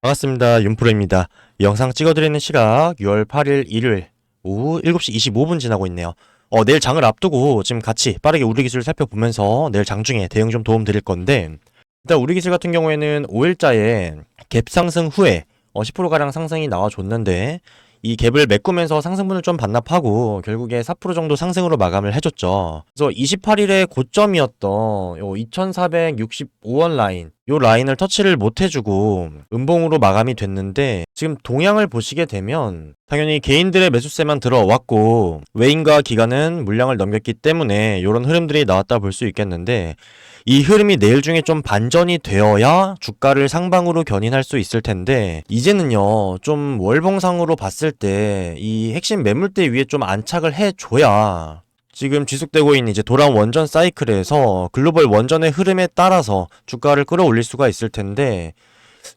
반갑습니다. 윤프로입니다. 이 영상 찍어드리는 시각 6월 8일 일요일 오후 7시 25분 지나고 있네요. 내일 장을 앞두고 지금 같이 빠르게 우리 기술 살펴보면서 내일 장중에 대응 좀 도움 드릴 건데, 일단 우리 기술 같은 경우에는 5일자에 갭 상승 후에 10%가량 상승이 나와줬는데, 이 갭을 메꾸면서 상승분을 좀 반납하고 결국에 4% 정도 상승으로 마감을 해줬죠. 그래서 28일에 고점이었던 요 2465원 라인, 요 라인을 터치를 못 해주고 음봉으로 마감이 됐는데, 지금 동향을 보시게 되면 당연히 개인들의 매수세만 들어왔고 외인과 기관은 물량을 넘겼기 때문에 이런 흐름들이 나왔다 볼 수 있겠는데, 이 흐름이 내일 중에 좀 반전이 되어야 주가를 상방으로 견인할 수 있을 텐데, 이제는요 좀 월봉상으로 봤을 때 이 핵심 매물대 위에 좀 안착을 해줘야 지금 지속되고 있는 이제 돌아온 원전 사이클에서 글로벌 원전의 흐름에 따라서 주가를 끌어올릴 수가 있을 텐데,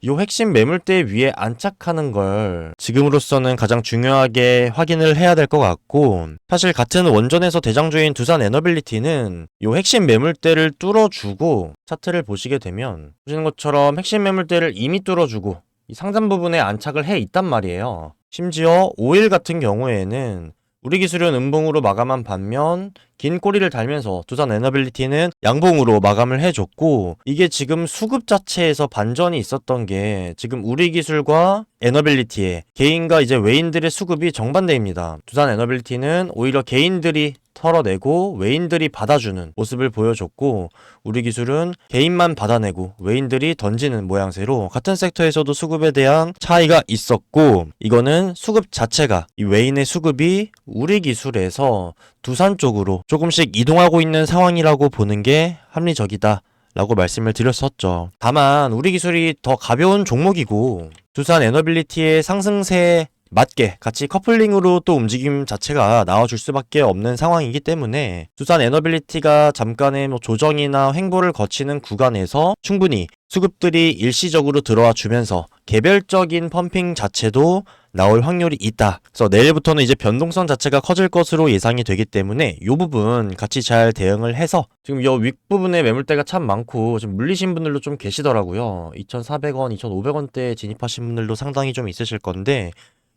이 핵심 매물대 위에 안착하는 걸 지금으로서는 가장 중요하게 확인을 해야 될 것 같고, 사실 같은 원전에서 대장주인 두산 에너빌리티는 이 핵심 매물대를 뚫어주고 차트를 보시게 되면 보시는 것처럼 핵심 매물대를 이미 뚫어주고 이 상단 부분에 안착을 해 있단 말이에요. 심지어 5일 같은 경우에는 우리 기술은 음봉으로 마감한 반면 긴 꼬리를 달면서 두산 에너빌리티는 양봉으로 마감을 해줬고, 이게 지금 수급 자체에서 반전이 있었던 게 지금 우리 기술과 에너빌리티의 개인과 이제 외인들의 수급이 정반대입니다. 두산 에너빌리티는 오히려 개인들이 털어내고 외인들이 받아주는 모습을 보여줬고, 우리 기술은 개인만 받아내고 외인들이 던지는 모양새로 같은 섹터에서도 수급에 대한 차이가 있었고, 이거는 수급 자체가 이 외인의 수급이 우리 기술에서 두산 쪽으로 조금씩 이동하고 있는 상황이라고 보는 게 합리적이다 라고 말씀을 드렸었죠. 다만 우리 기술이 더 가벼운 종목이고 두산 에너빌리티의 상승세에 맞게 같이 커플링으로 또 움직임 자체가 나와줄 수밖에 없는 상황이기 때문에, 두산 에너빌리티가 잠깐의 조정이나 횡보를 거치는 구간에서 충분히 수급들이 일시적으로 들어와 주면서 개별적인 펌핑 자체도 나올 확률이 있다. 그래서 내일부터는 이제 변동성 자체가 커질 것으로 예상이 되기 때문에 이 부분 같이 잘 대응을 해서, 지금 이 윗부분에 매물대가 참 많고 좀 물리신 분들도 좀 계시더라고요. 2,400원, 2,500원대에 진입하신 분들도 상당히 좀 있으실 건데,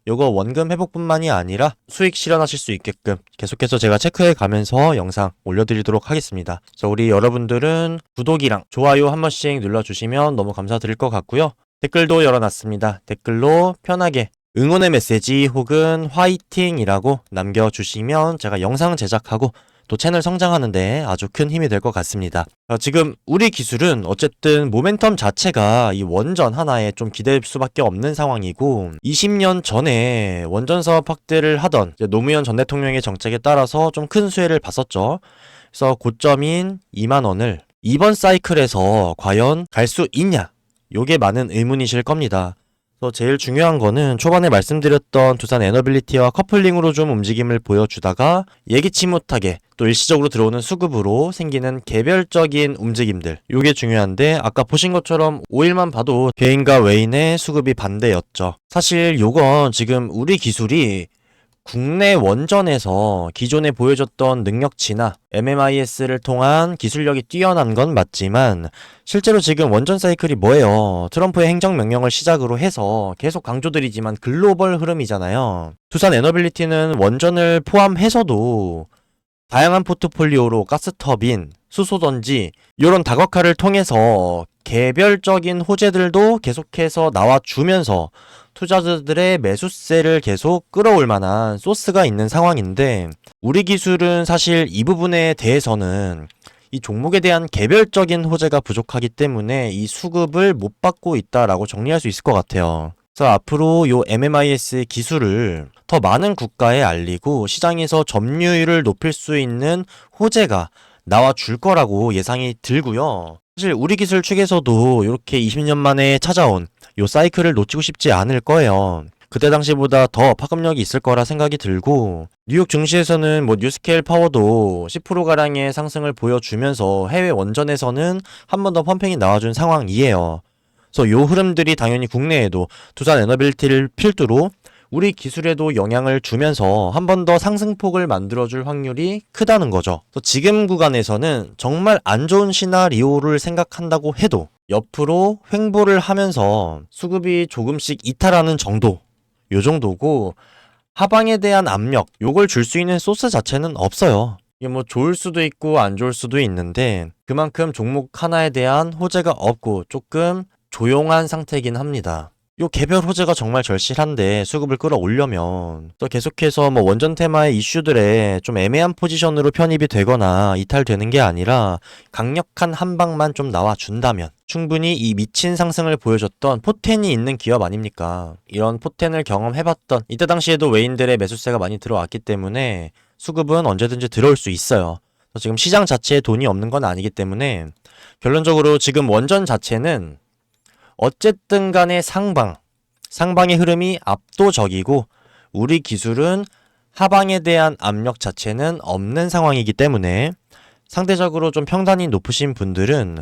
요거 원금 회복뿐만이 아니라 수익 실현하실 수 있게끔 계속해서 제가 체크해 가면서 영상 올려드리도록 하겠습니다. 그래서 우리 여러분들은 구독이랑 좋아요 한 번씩 눌러주시면 너무 감사드릴 것 같고요. 댓글도 열어놨습니다. 댓글로 편하게 응원의 메시지 혹은 화이팅이라고 남겨주시면 제가 영상 제작하고 또 채널 성장하는데 아주 큰 힘이 될 것 같습니다. 지금 우리 기술은 어쨌든 모멘텀 자체가 이 원전 하나에 좀 기댈 수밖에 없는 상황이고, 20년 전에 원전 사업 확대를 하던 노무현 전 대통령의 정책에 따라서 좀 큰 수혜를 봤었죠. 그래서 고점인 2만 원을 이번 사이클에서 과연 갈 수 있냐? 요게 많은 의문이실 겁니다. 그래서 제일 중요한 거는 초반에 말씀드렸던 두산 에너빌리티와 커플링으로 좀 움직임을 보여주다가 예기치 못하게 또 일시적으로 들어오는 수급으로 생기는 개별적인 움직임들, 요게 중요한데, 아까 보신 것처럼 5일만 봐도 개인과 외인의 수급이 반대였죠. 사실 요건 지금 우리 기술이 국내 원전에서 기존에 보여줬던 능력치나 MMIS를 통한 기술력이 뛰어난 건 맞지만, 실제로 지금 원전 사이클이 뭐예요? 트럼프의 행정명령을 시작으로 해서 계속 강조드리지만 글로벌 흐름이잖아요. 두산 에너빌리티는 원전을 포함해서도 다양한 포트폴리오로 가스터빈, 수소전지 이런 다각화를 통해서 개별적인 호재들도 계속해서 나와주면서 투자자들의 매수세를 계속 끌어올 만한 소스가 있는 상황인데, 우리 기술은 사실 이 부분에 대해서는 이 종목에 대한 개별적인 호재가 부족하기 때문에 이 수급을 못 받고 있다라고 정리할 수 있을 것 같아요. 그래서 앞으로 요 MMIS 기술을 더 많은 국가에 알리고 시장에서 점유율을 높일 수 있는 호재가 나와 줄 거라고 예상이 들고요. 사실 우리 기술 측에서도 이렇게 20년 만에 찾아온 요 사이클을 놓치고 싶지 않을 거예요. 그때 당시보다 더 파급력이 있을 거라 생각이 들고, 뉴욕 증시에서는 뉴스케일 파워도 10%가량의 상승을 보여주면서 해외 원전에서는 한 번 더 펌핑이 나와준 상황이에요. 그래서 요 흐름들이 당연히 국내에도 두산 에너빌리티를 필두로 우리 기술에도 영향을 주면서 한 번 더 상승폭을 만들어줄 확률이 크다는 거죠. 지금 구간에서는 정말 안 좋은 시나리오를 생각한다고 해도 옆으로 횡보를 하면서 수급이 조금씩 이탈하는 정도, 요 정도고 하방에 대한 압력, 요걸 줄 수 있는 소스 자체는 없어요. 이게 뭐 좋을 수도 있고 안 좋을 수도 있는데 그만큼 종목 하나에 대한 호재가 없고 조금 조용한 상태이긴 합니다. 요 개별 호재가 정말 절실한데 수급을 끌어올려면 또 계속해서 뭐 원전 테마의 이슈들에 좀 애매한 포지션으로 편입이 되거나 이탈되는 게 아니라 강력한 한 방만 좀 나와준다면 충분히 이 미친 상승을 보여줬던 포텐이 있는 기업 아닙니까? 이런 포텐을 경험해봤던 이때 당시에도 외인들의 매수세가 많이 들어왔기 때문에 수급은 언제든지 들어올 수 있어요. 지금 시장 자체에 돈이 없는 건 아니기 때문에 결론적으로 지금 원전 자체는 어쨌든 간에 상방의 흐름이 압도적이고 우리 기술은 하방에 대한 압력 자체는 없는 상황이기 때문에 상대적으로 좀 평단이 높으신 분들은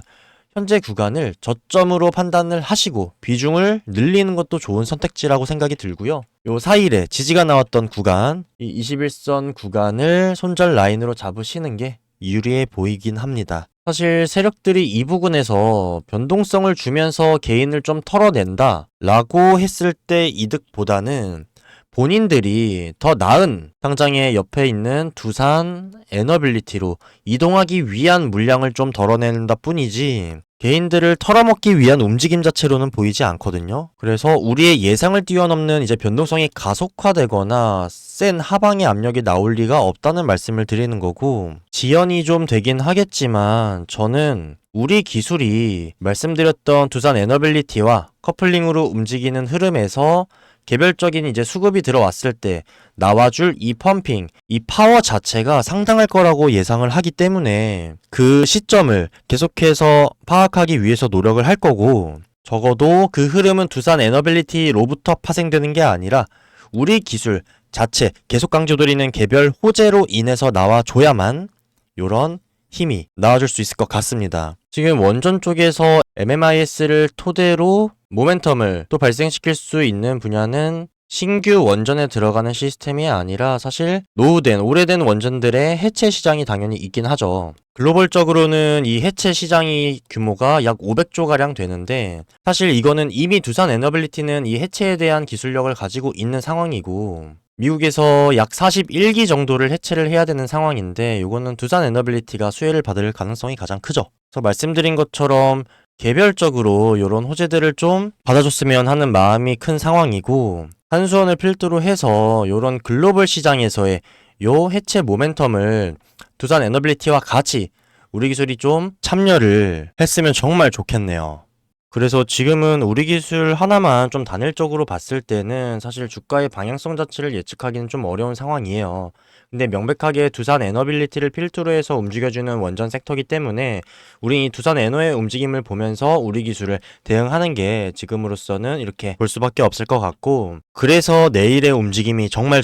현재 구간을 저점으로 판단을 하시고 비중을 늘리는 것도 좋은 선택지라고 생각이 들고요. 요 4일에 지지가 나왔던 구간, 이 21선 구간을 손절 라인으로 잡으시는 게 유리해 보이긴 합니다. 사실 세력들이 이 부분에서 변동성을 주면서 개인을 좀 털어낸다 라고 했을 때 이득보다는 본인들이 더 나은 당장에 옆에 있는 두산 에너빌리티로 이동하기 위한 물량을 좀 덜어낸다 뿐이지 개인들을 털어먹기 위한 움직임 자체로는 보이지 않거든요. 그래서 우리의 예상을 뛰어넘는 이제 변동성이 가속화되거나 센 하방의 압력이 나올 리가 없다는 말씀을 드리는 거고 지연이 좀 되긴 하겠지만 저는 우리 기술이 말씀드렸던 두산 에너빌리티와 커플링으로 움직이는 흐름에서 개별적인 이제 수급이 들어왔을 때 나와줄 이 펌핑, 이 파워 자체가 상당할 거라고 예상을 하기 때문에 그 시점을 계속해서 파악하기 위해서 노력을 할 거고 적어도 그 흐름은 두산 에너빌리티로부터 파생되는 게 아니라 우리 기술 자체 계속 강조드리는 개별 호재로 인해서 나와줘야만 요런 힘이 나와줄 수 있을 것 같습니다. 지금 원전 쪽에서 MMIS를 토대로 모멘텀을 또 발생시킬 수 있는 분야는 신규 원전에 들어가는 시스템이 아니라 사실 노후된 오래된 원전들의 해체 시장이 당연히 있긴 하죠. 글로벌적으로는 이 해체 시장이 규모가 약 500조가량 되는데 사실 이거는 이미 두산 에너빌리티는 이 해체에 대한 기술력을 가지고 있는 상황이고 미국에서 약 41기 정도를 해체를 해야 되는 상황인데 이거는 두산 에너빌리티가 수혜를 받을 가능성이 가장 크죠. 그래서 말씀드린 것처럼 개별적으로 이런 호재들을 좀 받아줬으면 하는 마음이 큰 상황이고 한수원을 필두로 해서 이런 글로벌 시장에서의 요 해체 모멘텀을 두산 에너빌리티와 같이 우리 기술이 좀 참여를 했으면 정말 좋겠네요. 그래서 지금은 우리 기술 하나만 좀 단일적으로 봤을 때는 사실 주가의 방향성 자체를 예측하기는 좀 어려운 상황이에요. 근데 명백하게 두산 에너빌리티를 필두로 해서 움직여주는 원전 섹터이기 때문에 우리 이 두산 에너의 움직임을 보면서 우리 기술을 대응하는 게 지금으로서는 이렇게 볼 수밖에 없을 것 같고 그래서 내일의 움직임이 정말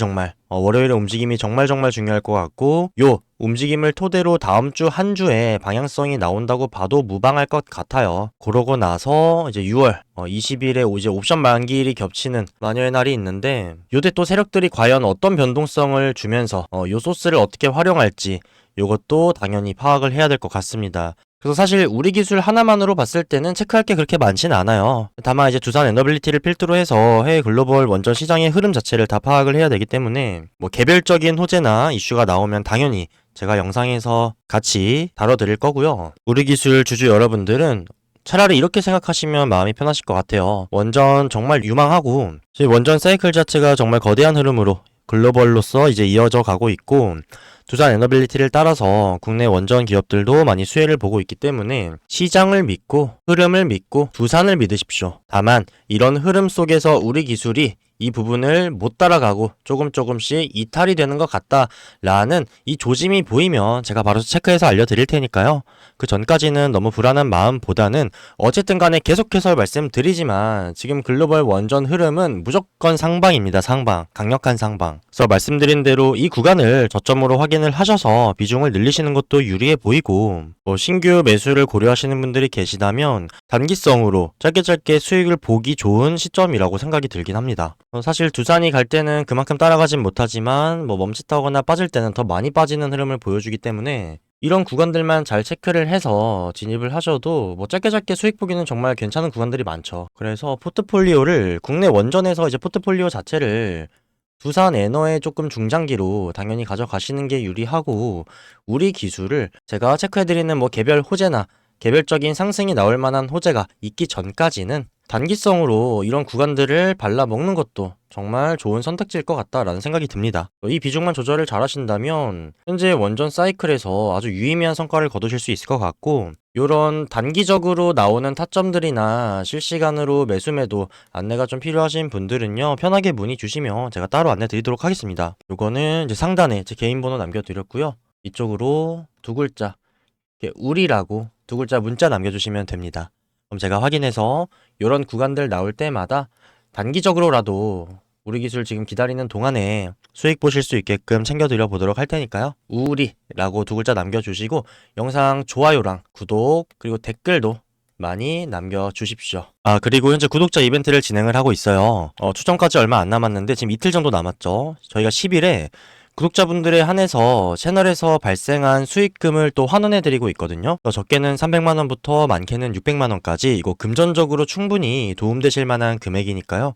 월요일의 움직임이 정말 중요할 것 같고 요 움직임을 토대로 다음 주 한 주에 방향성이 나온다고 봐도 무방할 것 같아요. 그러고 나서 이제 6월 20일에 이제 옵션 만기일이 겹치는 만여의 날이 있는데 요때 또 세력들이 과연 어떤 변동성을 주면서 요 소스를 어떻게 활용할지 요것도 당연히 파악을 해야 될 것 같습니다. 그래서 사실 우리 기술 하나만으로 봤을 때는 체크할 게 그렇게 많진 않아요. 다만 이제 두산 에너빌리티를 필두로 해서 해외 글로벌 원전 시장의 흐름 자체를 다 파악을 해야 되기 때문에 뭐 개별적인 호재나 이슈가 나오면 당연히 제가 영상에서 같이 다뤄드릴 거고요. 우리 기술 주주 여러분들은 차라리 이렇게 생각하시면 마음이 편하실 것 같아요. 원전 정말 유망하고 원전 사이클 자체가 정말 거대한 흐름으로 글로벌로서 이제 이어져 가고 있고 두산 에너빌리티를 따라서 국내 원전 기업들도 많이 수혜를 보고 있기 때문에 시장을 믿고 흐름을 믿고 두산을 믿으십시오. 다만 이런 흐름 속에서 우리 기술이 이 부분을 못 따라가고 조금씩 이탈이 되는 것 같다라는 이 조짐이 보이면 제가 바로 체크해서 알려드릴 테니까요. 그 전까지는 너무 불안한 마음보다는 어쨌든 간에 계속해서 말씀드리지만 지금 글로벌 원전 흐름은 무조건 상방입니다. 상방. 강력한 상방. 그래서 말씀드린 대로 이 구간을 저점으로 확인을 하셔서 비중을 늘리시는 것도 유리해 보이고, 신규 매수를 고려하시는 분들이 계시다면 단기성으로 짧게 수익을 보기 좋은 시점이라고 생각이 들긴 합니다. 사실 두산이 갈 때는 그만큼 따라가진 못하지만 멈칫하거나 빠질 때는 더 많이 빠지는 흐름을 보여주기 때문에 이런 구간들만 잘 체크를 해서 진입을 하셔도 짧게 수익 보기는 정말 괜찮은 구간들이 많죠. 그래서 포트폴리오를 국내 원전에서 이제 포트폴리오 자체를 두산 에너의 조금 중장기로 당연히 가져가시는 게 유리하고, 우리 기술을 제가 체크해드리는 개별 호재나 개별적인 상승이 나올 만한 호재가 있기 전까지는 단기성으로 이런 구간들을 발라먹는 것도 정말 좋은 선택지일 것 같다라는 생각이 듭니다. 이 비중만 조절을 잘 하신다면 현재 원전 사이클에서 아주 유의미한 성과를 거두실 수 있을 것 같고, 요런 단기적으로 나오는 타점들이나 실시간으로 매수매도 안내가 좀 필요하신 분들은요, 편하게 문의 주시면 제가 따로 안내 드리도록 하겠습니다. 요거는 이제 상단에 제 개인 번호 남겨드렸고요. 이쪽으로 두 글자, 우리라고 두 글자 문자 남겨주시면 됩니다. 그럼 제가 확인해서 이런 구간들 나올 때마다 단기적으로라도 우리 기술 지금 기다리는 동안에 수익 보실 수 있게끔 챙겨드려 보도록 할 테니까요. 우리라고 두 글자 남겨주시고 영상 좋아요랑 구독 그리고 댓글도 많이 남겨주십시오. 그리고 현재 구독자 이벤트를 진행을 하고 있어요. 추첨까지 얼마 안 남았는데 지금 이틀 정도 남았죠. 저희가 10일에 구독자분들에 한해서 채널에서 발생한 수익금을 또 환원해드리고 있거든요. 적게는 300만원부터 많게는 600만원까지 이거 금전적으로 충분히 도움되실 만한 금액이니까요.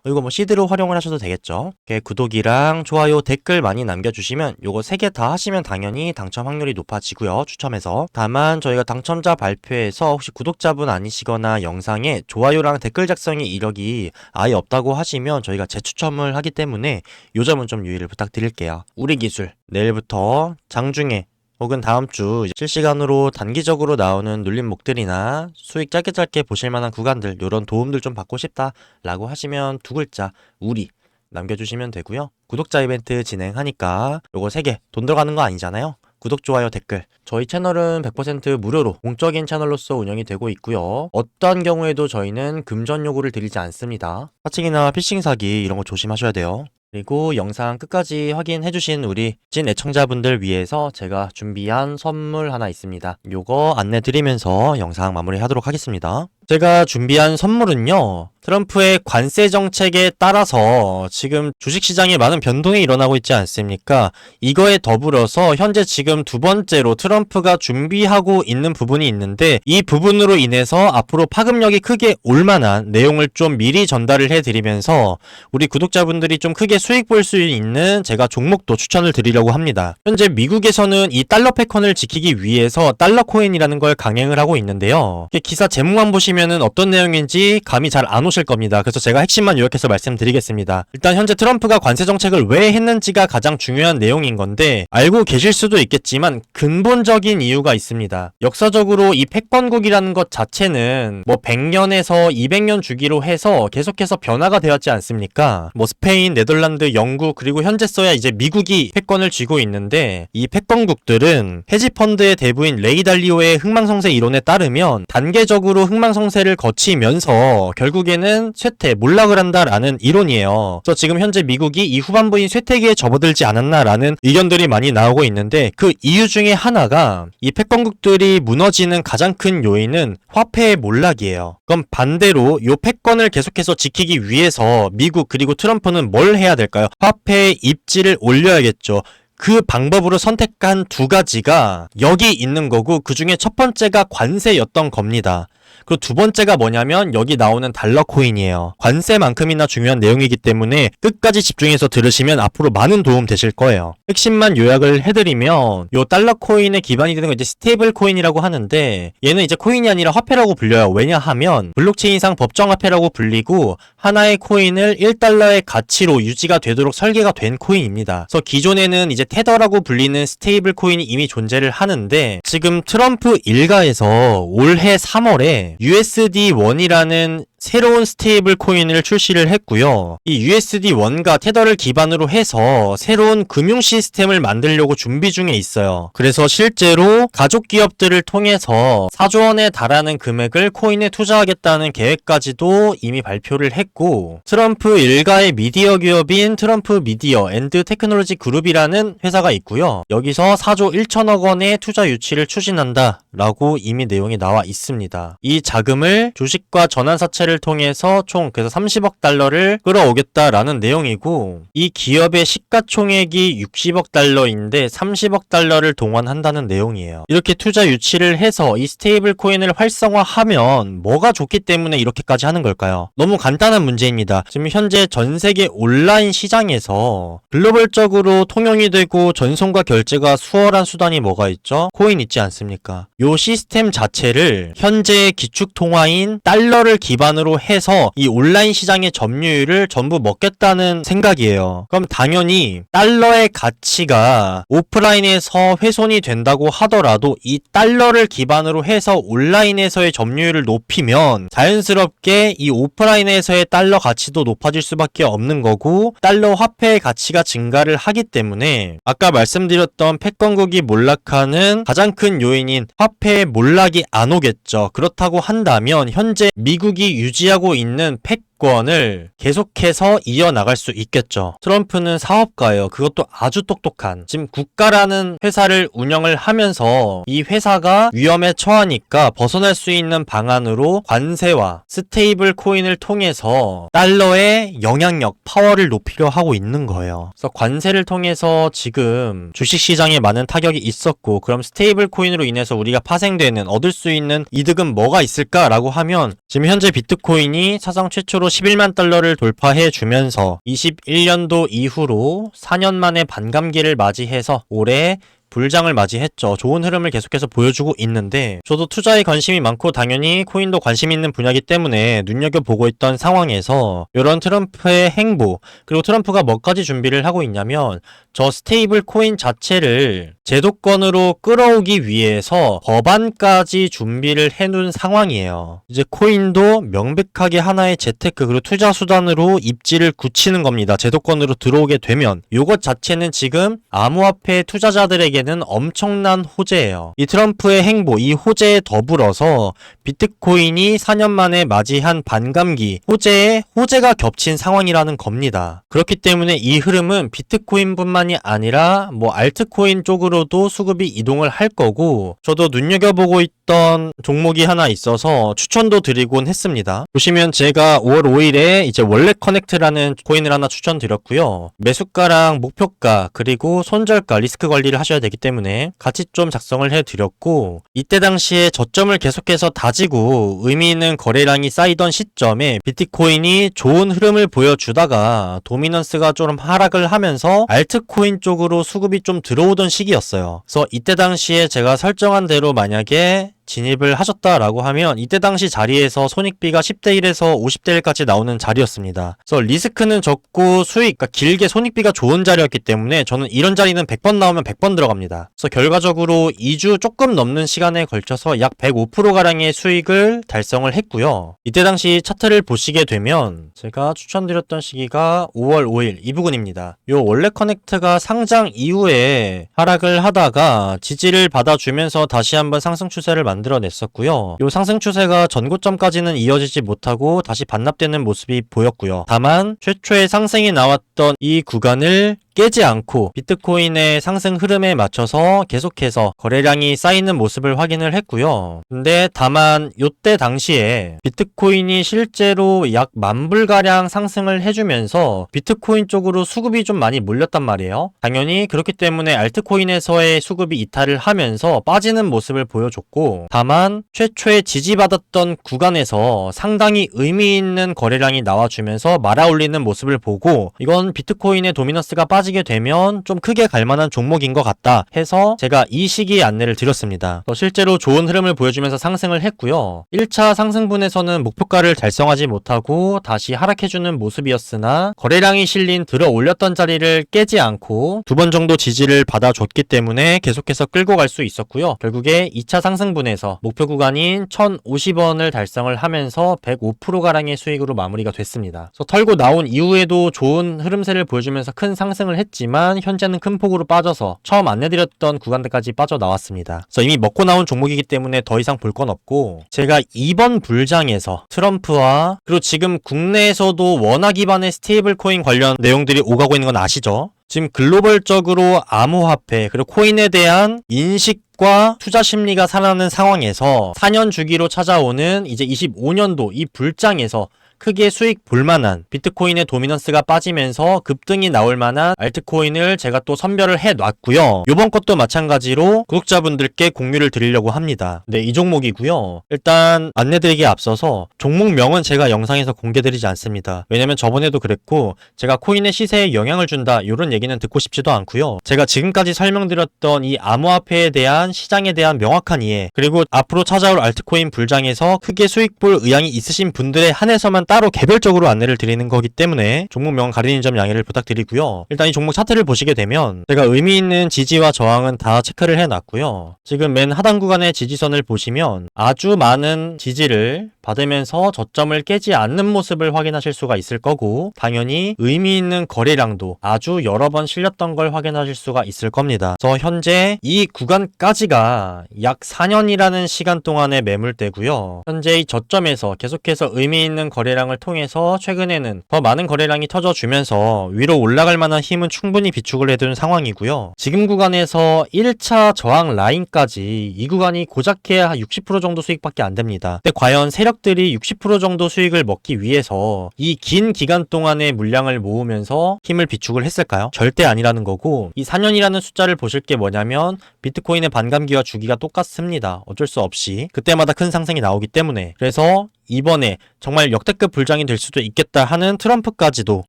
이거 CD로 활용을 하셔도 되겠죠. 구독이랑 좋아요, 댓글 많이 남겨주시면 요거 3개 다 하시면 당연히 당첨 확률이 높아지고요. 추첨해서. 다만 저희가 당첨자 발표에서 혹시 구독자분 아니시거나 영상에 좋아요랑 댓글 작성의 이력이 아예 없다고 하시면 저희가 재추첨을 하기 때문에 요 점은 좀 유의를 부탁드릴게요. 우리 기술 내일부터 장중에 혹은 다음 주 실시간으로 단기적으로 나오는 눌림목들이나 수익 짧게 보실 만한 구간들, 요런 도움들 좀 받고 싶다라고 하시면 두 글자 우리 남겨주시면 되고요. 구독자 이벤트 진행하니까 요거 3개 돈 들어가는 거 아니잖아요. 구독, 좋아요, 댓글. 저희 채널은 100% 무료로 공적인 채널로서 운영이 되고 있고요. 어떠한 경우에도 저희는 금전 요구를 드리지 않습니다. 사칭이나 피싱 사기 이런 거 조심하셔야 돼요. 그리고 영상 끝까지 확인해주신 우리 찐 애청자분들 위해서 제가 준비한 선물 하나 있습니다. 요거 안내드리면서 영상 마무리하도록 하겠습니다. 제가 준비한 선물은요, 트럼프의 관세 정책에 따라서 지금 주식시장에 많은 변동이 일어나고 있지 않습니까? 이거에 더불어서 현재 지금 두 번째로 트럼프가 준비하고 있는 부분이 있는데, 이 부분으로 인해서 앞으로 파급력이 크게 올 만한 내용을 좀 미리 전달을 해드리면서 우리 구독자분들이 좀 크게 수익 볼 수 있는 제가 종목도 추천을 드리려고 합니다. 현재 미국에서는 이 달러 패권을 지키기 위해서 달러 코인이라는 걸 강행을 하고 있는데요. 기사 제목만 보시면은 어떤 내용인지 감이 잘 안 오실 겁니다. 그래서 제가 핵심만 요약해서 말씀드리겠습니다. 일단 현재 트럼프가 관세 정책을 왜 했는지가 가장 중요한 내용인 건데, 알고 계실 수도 있겠지만 근본적인 이유가 있습니다. 역사적으로 이 패권국이라는 것 자체는 100년에서 200년 주기로 해서 계속해서 변화가 되었지 않습니까? 스페인, 네덜란드, 영국, 그리고 현재서야 이제 미국이 패권을 쥐고 있는데, 이 패권국들은 헤지펀드의 대부인 레이 달리오의 흥망성쇠 이론에 따르면 단계적으로 흥망성쇠를 거치면서 결국에는 쇠퇴, 몰락을 한다라는 이론이에요. 그래서 지금 현재 미국이 이 후반부인 쇠퇴기에 접어들지 않았나라는 의견들이 많이 나오고 있는데, 그 이유 중에 하나가 이 패권국들이 무너지는 가장 큰 요인은 화폐의 몰락이에요. 그럼 반대로 이 패권을 계속해서 지키기 위해서 미국 그리고 트럼프는 뭘 해야 될까요? 화폐의 입지를 올려야겠죠. 그 방법으로 선택한 두 가지가 여기 있는 거고, 그 중에 첫 번째가 관세였던 겁니다. 그리고 두 번째가 뭐냐면 여기 나오는 달러 코인이에요. 관세만큼이나 중요한 내용이기 때문에 끝까지 집중해서 들으시면 앞으로 많은 도움 되실 거예요. 핵심만 요약을 해드리면 요 달러 코인의 기반이 되는 건 이제 스테이블 코인이라고 하는데, 얘는 이제 코인이 아니라 화폐라고 불려요. 왜냐하면 블록체인상 법정화폐라고 불리고 하나의 코인을 1달러의 가치로 유지가 되도록 설계가 된 코인입니다. 그래서 기존에는 이제 테더라고 불리는 스테이블 코인이 이미 존재를 하는데, 지금 트럼프 일가에서 올해 3월에 USD1이라는 새로운 스테이블 코인을 출시를 했고요. 이 USD1과 테더를 기반으로 해서 새로운 금융 시스템을 만들려고 준비 중에 있어요. 그래서 실제로 가족 기업들을 통해서 4조 원에 달하는 금액을 코인에 투자하겠다는 계획까지도 이미 발표를 했고, 트럼프 일가의 미디어 기업인 트럼프 미디어 앤드 테크놀로지 그룹이라는 회사가 있고요. 여기서 4조 1천억 원의 투자 유치를 추진한다 라고 이미 내용이 나와 있습니다. 이 자금을 주식과 전환사채를 통해서 총 그래서 30억 달러를 끌어오겠다라는 내용이고, 이 기업의 시가총액이 60억 달러인데 30억 달러를 동원한다는 내용이에요. 이렇게 투자 유치를 해서 이 스테이블 코인을 활성화하면 뭐가 좋기 때문에 이렇게까지 하는 걸까요? 너무 간단한 문제입니다. 지금 현재 전 세계 온라인 시장에서 글로벌적으로 통용이 되고 전송과 결제가 수월한 수단이 뭐가 있죠? 코인 있지 않습니까? 요 시스템 자체를 현재 기축통화인 달러를 기반으로 해서 이 온라인 시장의 점유율을 전부 먹겠다는 생각이에요. 그럼 당연히 달러의 가치가 오프라인에서 훼손이 된다고 하더라도 이 달러를 기반으로 해서 온라인에서의 점유율을 높이면 자연스럽게 이 오프라인에서의 달러 가치도 높아질 수밖에 없는 거고, 달러 화폐의 가치가 증가를 하기 때문에 아까 말씀드렸던 패권국이 몰락하는 가장 큰 요인인 화폐의 몰락이 안 오겠죠. 그렇다고 한다면 현재 미국이 유지하고 있는 패권을 계속해서 이어나갈 수 있겠죠. 트럼프는 사업가예요. 그것도 아주 똑똑한. 지금 국가라는 회사를 운영을 하면서 이 회사가 위험에 처하니까 벗어날 수 있는 방안으로 관세와 스테이블 코인을 통해서 달러의 영향력, 파워를 높이려 하고 있는 거예요. 그래서 관세를 통해서 지금 주식시장에 많은 타격이 있었고, 그럼 스테이블 코인으로 인해서 우리가 파생되는, 얻을 수 있는 이득은 뭐가 있을까라고 하면, 지금 현재 비트코인이 사상 최초로 11만 달러를 돌파해 주면서 21년도 이후로 4년 만에 반감기를 맞이해서 올해 불장을 맞이했죠. 좋은 흐름을 계속해서 보여주고 있는데, 저도 투자에 관심이 많고 당연히 코인도 관심 있는 분야이기 때문에 눈여겨보고 있던 상황에서 이런 트럼프의 행보, 그리고 트럼프가 뭐까지 준비를 하고 있냐면 저 스테이블 코인 자체를 제도권으로 끌어오기 위해서 법안까지 준비를 해놓은 상황이에요. 이제 코인도 명백하게 하나의 재테크 그리고 투자 수단으로 입지를 굳히는 겁니다. 제도권으로 들어오게 되면 이것 자체는 지금 암호화폐 투자자들에게는 엄청난 호재예요. 이 트럼프의 행보, 이 호재에 더불어서 비트코인이 4년 만에 맞이한 반감기, 호재가 겹친 상황이라는 겁니다. 그렇기 때문에 이 흐름은 비트코인뿐만이 아니라 알트코인 쪽으로도 수급이 이동을 할 거고, 저도 눈여겨보고 있던 종목이 하나 있어서 추천도 드리곤 했습니다. 보시면 제가 5월 5일에 이제 월렛 커넥트라는 코인을 하나 추천드렸고요. 매수가랑 목표가 그리고 손절가 리스크 관리를 하셔야 되기 때문에 같이 좀 작성을 해드렸고, 이때 당시에 저점을 계속해서 다지고 의미 있는 거래량이 쌓이던 시점에 비트코인이 좋은 흐름을 보여주다가 도미넌스가 좀 하락을 하면서 알트코인 쪽으로 수급이 좀 들어오던 시기였어요. 그래서 이때 당시에 제가 설정한 대로 만약에 진입을 하셨다라고 하면 이때 당시 자리에서 손익비가 10대 1에서 50대 1까지 나오는 자리였습니다. 그래서 리스크는 적고 수익, 그러니까 길게 손익비가 좋은 자리였기 때문에 저는 이런 자리는 100번 나오면 100번 들어갑니다. 그래서 결과적으로 2주 조금 넘는 시간에 걸쳐서 약 105%가량의 수익을 달성을 했고요. 이때 당시 차트를 보시게 되면 제가 추천드렸던 시기가 5월 5일 이 부분입니다. 요 월렛 커넥트가 상장 이후에 하락을 하다가 지지를 받아주면서 다시 한번 상승 추세를 만들어냈었고요. 이 상승 추세가 전고점까지는 이어지지 못하고 다시 반납되는 모습이 보였고요. 다만 최초의 상승이 나왔던 이 구간을 깨지 않고 비트코인의 상승 흐름에 맞춰서 계속해서 거래량이 쌓이는 모습을 확인을 했고요. 근데 다만 이때 당시에 비트코인이 실제로 약 10,000불가량 상승을 해주면서 비트코인 쪽으로 수급이 좀 많이 몰렸단 말이에요. 당연히 그렇기 때문에 알트코인에서의 수급이 이탈을 하면서 빠지는 모습을 보여줬고, 다만 최초에 지지받았던 구간에서 상당히 의미 있는 거래량이 나와주면서 말아올리는 모습을 보고, 이건 비트코인의 도미넌스가 빠진 빠지게 되면 좀 크게 갈 만한 종목인 것 같다 해서 제가 이 시기에 안내를 드렸습니다. 실제로 좋은 흐름을 보여주면서 상승을 했고요. 1차 상승분에서는 목표가를 달성하지 못하고 다시 하락해주는 모습이었으나 거래량이 실린 들어 올렸던 자리를 깨지 않고 두 번 정도 지지를 받아줬기 때문에 계속해서 끌고 갈 수 있었고요. 결국에 2차 상승분에서 목표 구간인 1050원을 달성을 하면서 105%가량의 수익으로 마무리가 됐습니다. 그래서 털고 나온 이후에도 좋은 흐름세를 보여주면서 큰 상승을 했지만 현재는 큰 폭으로 빠져서 처음 안내드렸던 구간대까지 빠져나왔습니다. 그래서 이미 먹고 나온 종목이기 때문에 더 이상 볼 건 없고, 제가 이번 불장에서 트럼프와 그리고 지금 국내에서도 원화 기반의 스테이블 코인 관련 내용들이 오가고 있는 건 아시죠? 지금 글로벌적으로 암호화폐 그리고 코인에 대한 인식과 투자 심리가 살아나는 상황에서 4년 주기로 찾아오는 이제 25년도 이 불장에서 크게 수익 볼만한 비트코인의 도미넌스가 빠지면서 급등이 나올 만한 알트코인을 제가 또 선별을 해놨고요. 요번 것도 마찬가지로 구독자분들께 공유를 드리려고 합니다. 네, 이 종목이고요. 일단 안내드리기에 앞서서 종목명은 제가 영상에서 공개드리지 않습니다. 왜냐면 저번에도 그랬고 제가 코인의 시세에 영향을 준다 이런 얘기는 듣고 싶지도 않고요. 제가 지금까지 설명드렸던 이 암호화폐에 대한 시장에 대한 명확한 이해, 그리고 앞으로 찾아올 알트코인 불장에서 크게 수익 볼 의향이 있으신 분들에 한해서만 따로 개별적으로 안내를 드리는 거기 때문에 종목명 가리는 점 양해를 부탁드리고요. 일단 이 종목 차트를 보시게 되면 제가 의미 있는 지지와 저항은 다 체크를 해놨고요. 지금 맨 하단 구간의 지지선을 보시면 아주 많은 지지를 받으면서 저점을 깨지 않는 모습을 확인하실 수가 있을 거고, 당연히 의미 있는 거래량도 아주 여러 번 실렸던 걸 확인하실 수가 있을 겁니다. 그래서 현재 이 구간까지가 약 4년이라는 시간 동안의 매물대고요. 현재 이 저점에서 계속해서 의미 있는 거래량을 통해서 최근에는 더 많은 거래량이 터져주면서 위로 올라갈 만한 힘은 충분히 비축을 해둔 상황이고요. 지금 구간에서 1차 저항 라인까지 이 구간이 고작해야 60% 정도 수익밖에 안 됩니다. 근데 과연 세력들이 60% 정도 수익을 먹기 위해서 이 긴 기간 동안의 물량을 모으면서 힘을 비축을 했을까요? 절대 아니라는 거고, 이 4년이라는 숫자를 보실 게 뭐냐면 비트코인의 반감기와 주기가 똑같습니다. 어쩔 수 없이 그때마다 큰 상승이 나오기 때문에. 그래서 이번에 정말 역대급 불장이 될 수도 있겠다 하는 트럼프까지도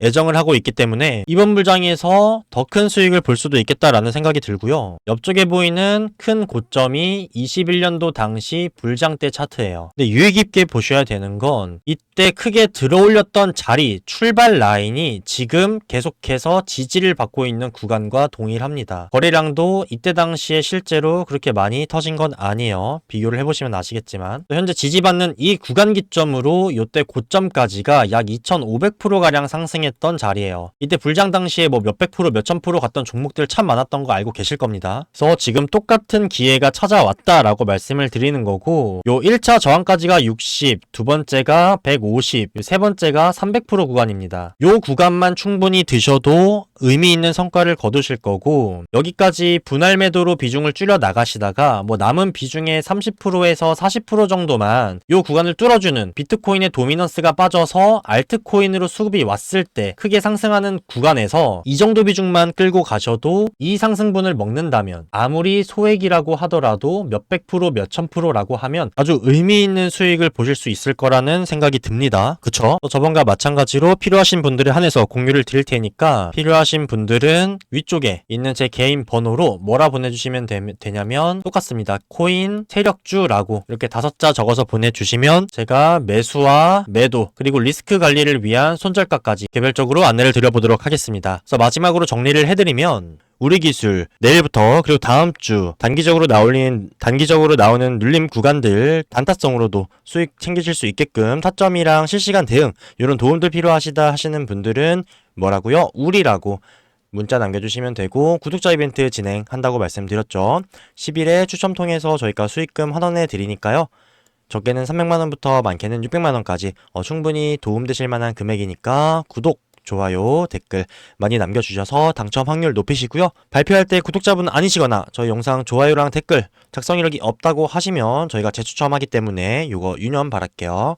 예정을 하고 있기 때문에 이번 불장에서 더 큰 수익을 볼 수도 있겠다라는 생각이 들고요. 옆쪽에 보이는 큰 고점이 21년도 당시 불장 때 차트예요. 근데 유의 깊게 보셔야 되는 건 이때 크게 들어올렸던 자리, 출발 라인이 지금 계속해서 지지를 받고 있는 구간과 동일합니다. 거래량도 이때 당시에 실제로 그렇게 많이 터진 건 아니에요. 비교를 해보시면 아시겠지만 현재 지지받는 이 구간 기점으로 이때 고점까지가 약 2500%가량 상승했던 자리예요. 이때 불장 당시에 뭐 몇백 프로, 몇천 프로 갔던 종목들 참 많았던 거 알고 계실 겁니다. 그래서 지금 똑같은 기회가 찾아왔다라고 말씀을 드리는 거고, 요 1차 저항까지가 60, 두 번째가 150, 세 번째가 300% 구간입니다. 요 구간만 충분히 드셔도 의미 있는 성과를 거두실 거고, 여기까지 분할 매도로 비중을 줄여 나가시다가 뭐 남은 비중의 30%에서 40% 정도만 요 구간을 뚫어주는 비트코인의 도미넌스가 빠져서 알트코인으로 수급이 왔을 때 크게 상승하는 구간에서 이 정도 비중만 끌고 가셔도 이 상승분을 먹는다면 아무리 소액이라고 하더라도 몇백 프로, 몇천 프로라고 하면 아주 의미 있는 수익을 보실 수 있을 거라는 생각이 듭니다. 그쵸? 저번과 마찬가지로 필요하신 분들에 한해서 공유를 드릴 테니까 필요하신 분들은 위쪽에 있는 제 개인 번호로 뭐라 보내주시면 되냐면 똑같습니다. 코인 세력주라고 이렇게 5자 적어서 보내주시면 제가 매수와 매도 그리고 리스크 관리를 위한 손절가까지 개별적으로 안내를 드려보도록 하겠습니다. 그래서 마지막으로 정리를 해드리면 우리 기술 내일부터 그리고 다음 주 단기적으로 나오는 눌림 구간들 단타성으로도 수익 챙기실 수 있게끔 타점이랑 실시간 대응 이런 도움들 필요하시다 하시는 분들은 뭐라고요? 우리라고 문자 남겨주시면 되고, 구독자 이벤트 진행한다고 말씀드렸죠. 10일에 추첨 통해서 저희가 수익금 환원해 드리니까요. 적게는 300만원부터 많게는 600만원까지 충분히 도움되실 만한 금액이니까 구독, 좋아요, 댓글 많이 남겨주셔서 당첨 확률 높이시고요. 발표할 때 구독자분 아니시거나 저희 영상 좋아요랑 댓글 작성 이력이 없다고 하시면 저희가 재추첨하기 때문에 이거 유념 바랄게요.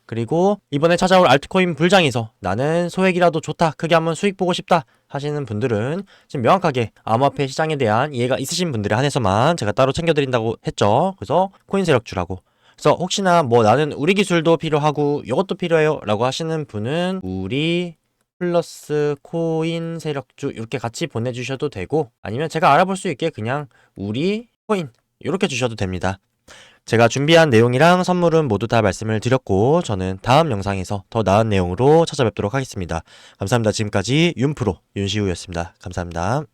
그리고 이번에 찾아올 알트코인 불장에서 나는 소액이라도 좋다, 크게 한번 수익 보고 싶다 하시는 분들은 지금 명확하게 암호화폐 시장에 대한 이해가 있으신 분들에 한해서만 제가 따로 챙겨드린다고 했죠. 그래서 코인 세력주라고. 그래서 혹시나 뭐 나는 우리 기술도 필요하고 이것도 필요해요 라고 하시는 분은 우리 플러스 코인 세력주 이렇게 같이 보내주셔도 되고 아니면 제가 알아볼 수 있게 그냥 우리 코인 이렇게 주셔도 됩니다. 제가 준비한 내용이랑 선물은 모두 다 말씀을 드렸고 저는 다음 영상에서 더 나은 내용으로 찾아뵙도록 하겠습니다. 감사합니다. 지금까지 윤프로 윤시우였습니다. 감사합니다.